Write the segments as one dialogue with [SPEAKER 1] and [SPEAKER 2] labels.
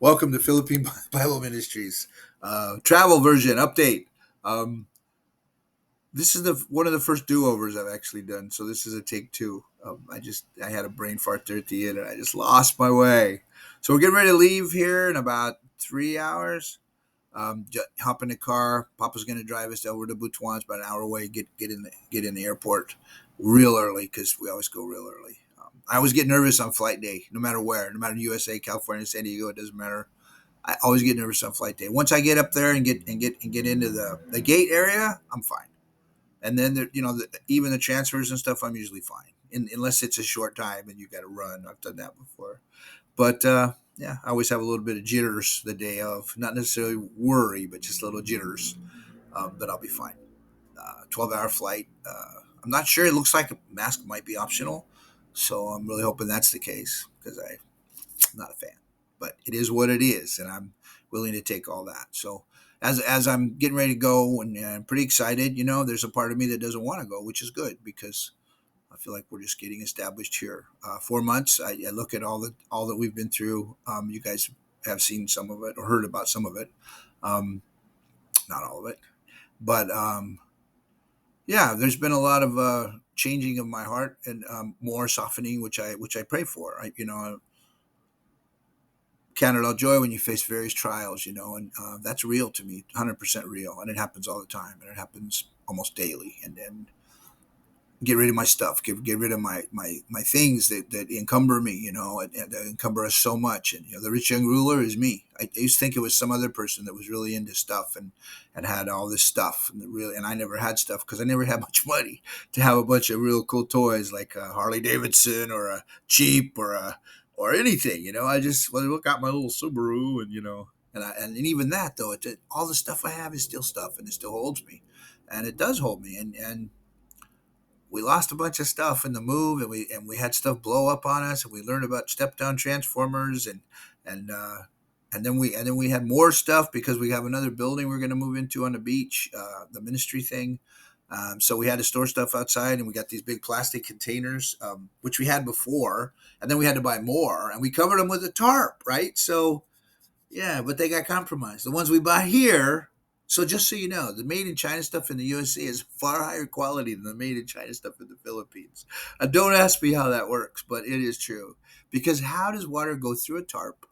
[SPEAKER 1] Welcome to Philippine Bible Ministries travel version update. Um, this is the one of the first do-overs I've actually done, so this is a take two. I had a brain fart there at the end, and I just lost my way. So we're getting ready to leave here in about 3 hours. Hop in the car. Papa's going to drive us over to Butuan. It's about an hour away. Get in the airport real early because we always go real early. I always get nervous on flight day, no matter where, no matter USA, California, San Diego. It doesn't matter. I always get nervous on flight day. Once I get up there and get into the gate area, I'm fine. And then even the transfers and stuff, I'm usually fine, unless it's a short time and you got to run. I've done that before, but yeah, I always have a little bit of jitters the day of, not necessarily worry, but just little jitters. But I'll be fine. 12-hour flight. I'm not sure. It looks like a mask might be optional, so I'm really hoping that's the case because I'm not a fan. But it is what it is, and I'm willing to take all that. So as I'm getting ready to go, and I'm pretty excited, there's a part of me that doesn't want to go, which is good because I feel like we're just getting established here. 4 months. I look at all that we've been through. You guys have seen some of it or heard about some of it. Um, Not all of it, but yeah, there's been a lot of changing of my heart and more softening, which I pray for. Count it all joy when you face various trials, and that's real to me, 100% real, and it happens all the time, and it happens almost daily. And then get rid of my stuff, get rid of my things that encumber me, and that encumber us so much. And the rich young ruler is me. I used to think it was some other person that was really into stuff and had all this stuff, and I never had stuff because I never had much money to have a bunch of real cool toys like a Harley Davidson or a Jeep or anything. I just look out my little Subaru, and even that though, all the stuff I have is still stuff, and it still holds me, and it does hold me, and we lost a bunch of stuff in the move, and we had stuff blow up on us, and we learned about step down transformers, and uh, and then we had more stuff because we have another building we're going to move into on the beach, the ministry thing. So we had to store stuff outside, and we got these big plastic containers, which we had before, and then we had to buy more, and we covered them with a tarp, right? So yeah, but they got compromised. The ones we buy here. So just so you know, the made in China stuff in the USA is far higher quality than the made in China stuff in the Philippines. Don't ask me how that works, but it is true. Because how does water go through a tarp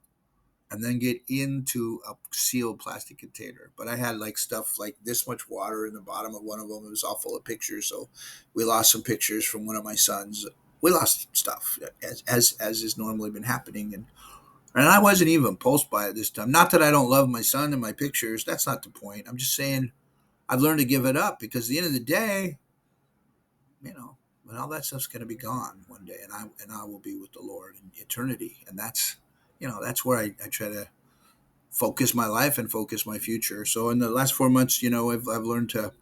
[SPEAKER 1] and then get into a sealed plastic container? But I had like stuff like this much water in the bottom of one of them. It was all full of pictures. So we lost some pictures from one of my sons. We lost stuff as is normally been happening, and I wasn't even impulsed by it this time. Not that I don't love my son and my pictures. That's not the point. I'm just saying I've learned to give it up because at the end of the day, when all that stuff's going to be gone one day, and I will be with the Lord in eternity, and that's where I try to focus my life and focus my future. So in the last 4 months, I've learned to.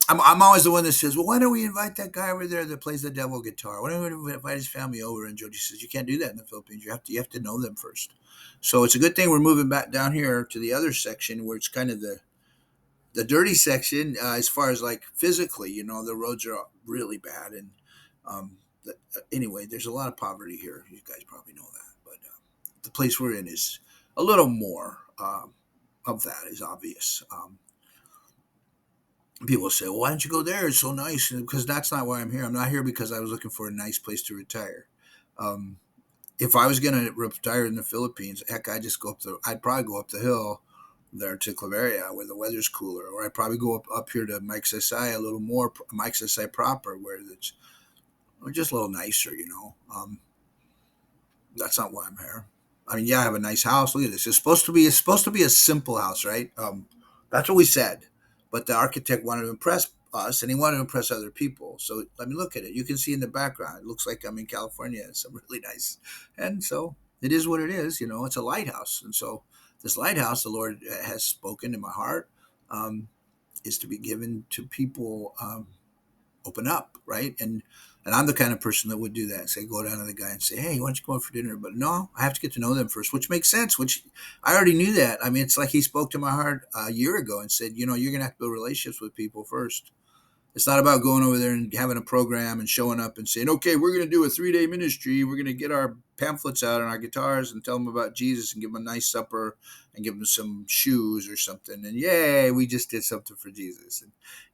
[SPEAKER 1] I'm always the one that says, well, why don't we invite that guy over there that plays the devil guitar? Why don't we invite his family over? And Jody says, you can't do that in the Philippines. You have to know them first. So it's a good thing we're moving back down here to the other section where it's kind of the dirty section, as far as like physically. The roads are really bad, and anyway, there's a lot of poverty here. You guys probably know that, but the place we're in is a little more of that is obvious. People say, well, why don't you go there? It's so nice. Because that's not why I'm here. I'm not here because I was looking for a nice place to retire. Um, if I was going to retire in the Philippines, heck, I'd probably go up the hill there to Claveria where the weather's cooler, or I'd probably go up here to Mike Sasai a little more, Mike Sasai proper, where it's just a little nicer. That's not why I'm here. I mean, yeah, I have a nice house. Look at this. It's supposed to be a simple house, right? That's what we said. But the architect wanted to impress us, and he wanted to impress other people. So let me look at it. You can see in the background. It looks like I'm in California. It's really nice, and so it is what it is. It's a lighthouse, and so this lighthouse, the Lord has spoken in my heart, um, is to be given to people. Open up, right? And I'm the kind of person that would do that. Say, go down to the guy and say, hey, why don't you go out for dinner? But no, I have to get to know them first, which makes sense. Which I already knew that. I mean, it's like he spoke to my heart a year ago and said, you're gonna have to build relationships with people first. It's not about going over there and having a program and showing up and saying, okay, we're gonna do a 3-day ministry. We're gonna get our pamphlets out on our guitars and tell them about Jesus and give them a nice supper and give them some shoes or something. And yay, we just did something for Jesus.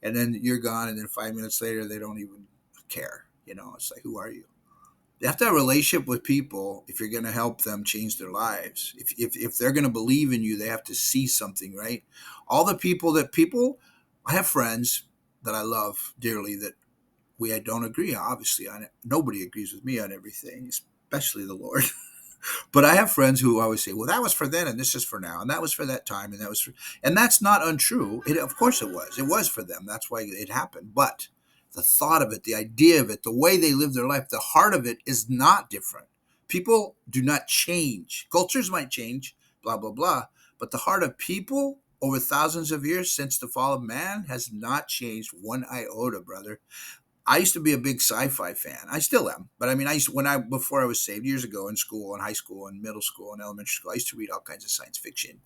[SPEAKER 1] And then you're gone. And then 5 minutes later, they don't even care. It's like, who are you? You have to have a relationship with people if you're going to help them change their lives. If they're going to believe in you, they have to see something, right? All the people, I have friends that I love dearly that we don't agree, obviously, on it. Nobody agrees with me on everything, especially the Lord. But I have friends who always say, "Well, that was for then, and this is for now, and that was for that time, and that was for," and that's not untrue. Of course, it was. It was for them. That's why it happened. But the thought of it, the idea of it, the way they live their life, the heart of it is not different. People do not change. Cultures might change, blah blah blah, but the heart of people over thousands of years since the fall of man has not changed one iota, brother. I used to be a big sci-fi fan. I still am. But I mean, I used to, before I was saved years ago in school, in high school, and middle school, and elementary school, I used to read all kinds of science fiction.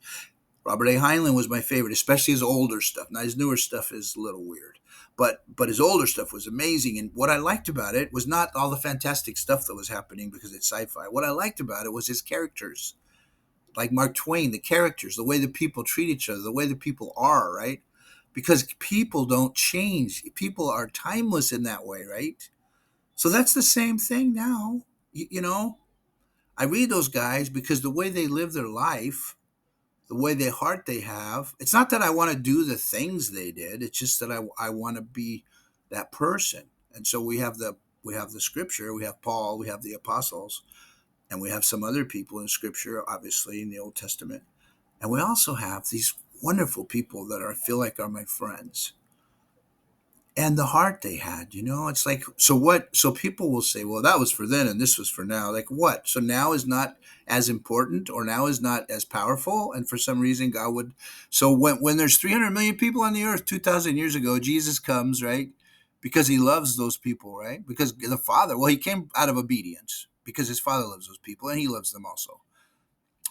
[SPEAKER 1] Robert A. Heinlein was my favorite, especially his older stuff. Now his newer stuff is a little weird, but his older stuff was amazing. And what I liked about it was not all the fantastic stuff that was happening because it's sci-fi. What I liked about it was his characters, like Mark Twain, the characters, the way the people treat each other, the way the people are, right? Because people don't change. People are timeless in that way, right? So that's the same thing now. I read those guys because the way they live their life, the way they heart they have, it's not that I want to do the things they did. It's just that I want to be that person. And so we have the scripture, we have Paul, we have the apostles, and we have some other people in scripture, obviously in the Old Testament. And we also have these wonderful people that I feel like are my friends and the heart they had. It's like, so what? So people will say, well, that was for then and this was for now. Like what? So now is not as important, or now is not as powerful, and for some reason God would. So when there's 300 million people on the earth 2,000 years ago, Jesus comes, right? Because he loves those people, right? Because the Father, well, he came out of obedience because his Father loves those people and he loves them also,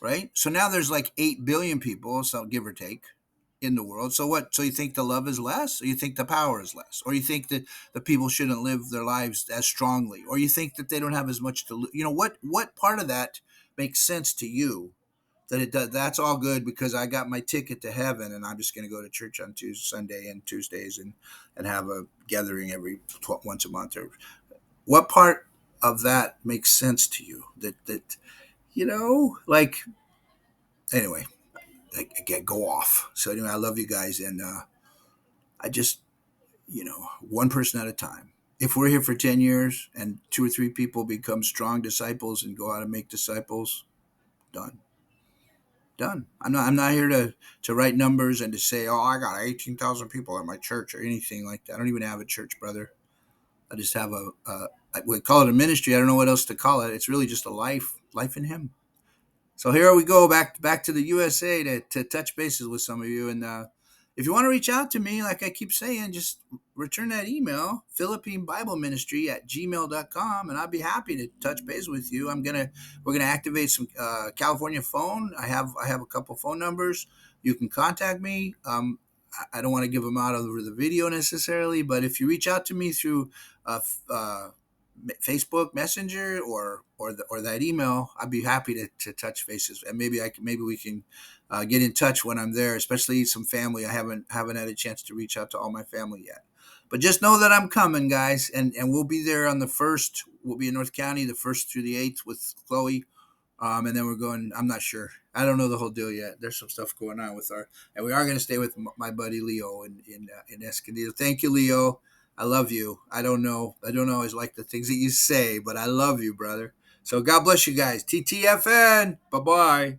[SPEAKER 1] right? So now there's like 8 billion people, so give or take, in the world. So what? So you think the love is less, or you think the power is less, or you think that the people shouldn't live their lives as strongly, or you think that they don't have as much to what part of that makes sense to you, that it does, that's all good because I got my ticket to heaven and I'm just going to go to church on Tuesday, Sunday and Tuesdays, and have a gathering once a month? Or what part of that makes sense to you, that like, anyway, I get go off. So anyway, I love you guys, and I just, one person at a time. If we're here for 10 years and 2 or 3 people become strong disciples and go out and make disciples, done. Done. I'm not here to write numbers and to say, oh, I got 18,000 people at my church or anything like that. I don't even have a church, brother. I just have we call it a ministry. I don't know what else to call it. It's really just a life in him. So here we go, back to the USA to touch bases with some of you. And if you want to reach out to me, like I keep saying, just return that email, philippinebibleministry@gmail.com, and I'll be happy to touch base with you. We're gonna activate some California phone. I have a couple phone numbers. You can contact me. I don't want to give them out over the video necessarily, but if you reach out to me through uh, Facebook Messenger or that email, I'd be happy to touch faces, and maybe we can get in touch when I'm there, especially some family. I haven't had a chance to reach out to all my family yet, but just know that I'm coming, guys, and we'll be there on the 1st. We'll be in North County the 1st through the 8th with Chloe. And then we're going. I'm not sure. I don't know the whole deal yet. There's some stuff going on with and we are going to stay with my buddy Leo in Escondido. Thank you, Leo. I love you. I don't know. I don't always like the things that you say, but I love you, brother. So God bless you guys. TTFN. Bye bye.